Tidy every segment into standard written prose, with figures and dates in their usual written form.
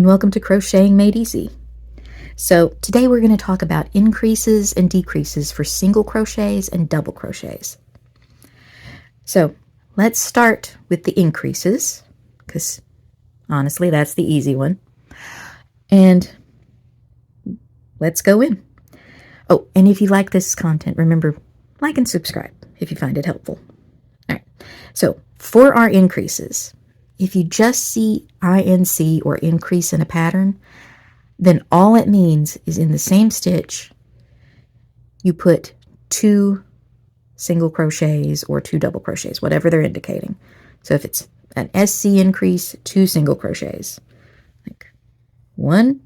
and welcome to Crocheting Made Easy. So today we're going to talk about increases and decreases for single crochets and double crochets. So let's start with the increases, because honestly that's the easy one. And let's go in. Oh, and if you like this content, remember, like and subscribe if you find it helpful. All right, so for our increases, if you just see INC or increase in a pattern, then all it means is in the same stitch, you put 2 single crochets or 2 double crochets, whatever they're indicating. So if it's an SC increase, 2 single crochets, like 1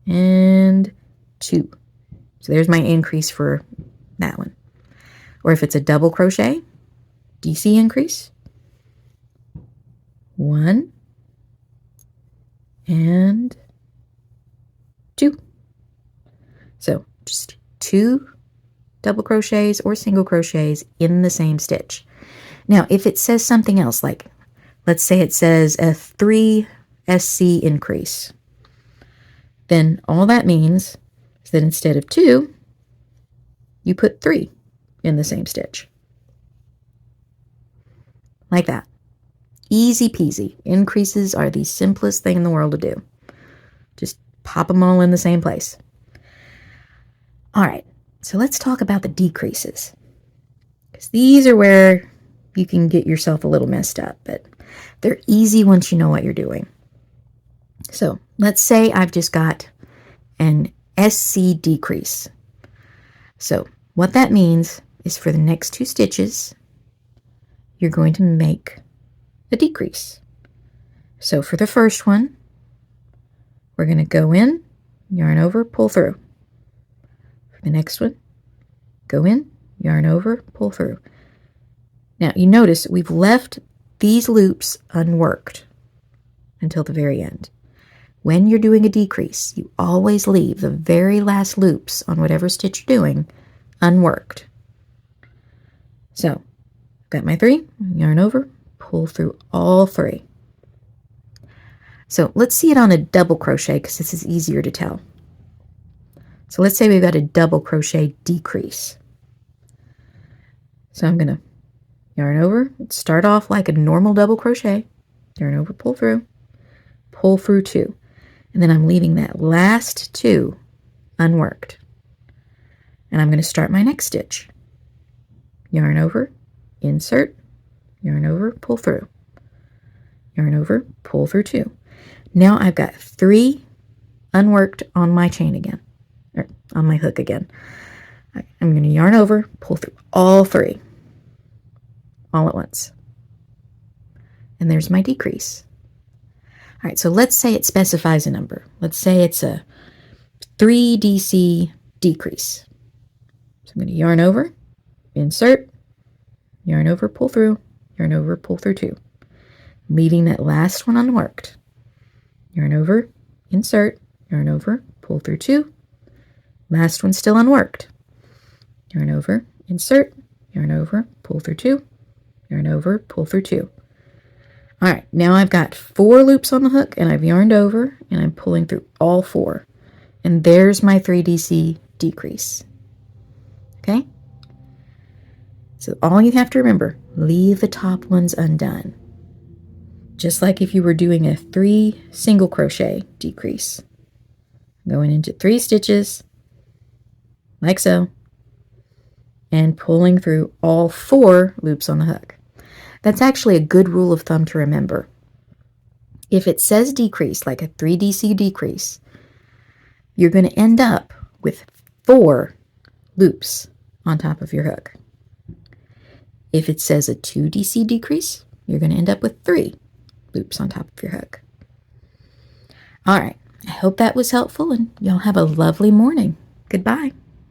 and 2. So there's my increase for that one. Or if it's a double crochet, DC increase, 1 and 2. So just 2 double crochets or single crochets in the same stitch. Now, if it says something else, like let's say it says a 3 SC increase, then all that means is that instead of 2, you put 3 in the same stitch. Like that. Easy peasy. Increases are the simplest thing in the world to do. Just pop them all in the same place. All right, so let's talk about the decreases, because these are where you can get yourself a little messed up, but they're easy once you know what you're doing. So let's say I've just got an SC decrease. So what that means is for the next 2 stitches, you're going to make a decrease. So for the first one, we're going to go in, yarn over, pull through. For the next one, go in, yarn over, pull through. Now you notice we've left these loops unworked until the very end. When you're doing a decrease, you always leave the very last loops on whatever stitch you're doing unworked. So I've got my 3, yarn over, pull through all 3. So let's see it on a double crochet, because this is easier to tell. So let's say we've got a double crochet decrease. So I'm going to yarn over, start off like a normal double crochet, yarn over, pull through 2. And then I'm leaving that last 2 unworked. And I'm going to start my next stitch. Yarn over, insert, yarn over, pull through, yarn over, pull through 2. Now I've got 3 unworked on my chain again, or on my hook again. I'm going to yarn over, pull through all 3, all at once. And there's my decrease. All right, so let's say it specifies a number. Let's say it's a 3 DC decrease. So I'm going to yarn over, insert, yarn over, pull through, yarn over, pull through 2, leaving that last one unworked. Yarn over, insert, yarn over, pull through 2, last one still unworked. Yarn over, insert, yarn over, pull through 2, yarn over, pull through 2. All right, now I've got 4 loops on the hook, and I've yarned over, and I'm pulling through all 4. And there's my 3 DC decrease. Okay? So all you have to remember, leave the top ones undone. Just like if you were doing a 3 single crochet decrease. Going into 3 stitches, like so, and pulling through all 4 loops on the hook. That's actually a good rule of thumb to remember. If it says decrease, like a 3 DC decrease, you're going to end up with 4 loops on top of your hook. If it says a 2 DC decrease, you're going to end up with 3 loops on top of your hook. All right, I hope that was helpful, and y'all have a lovely morning. Goodbye.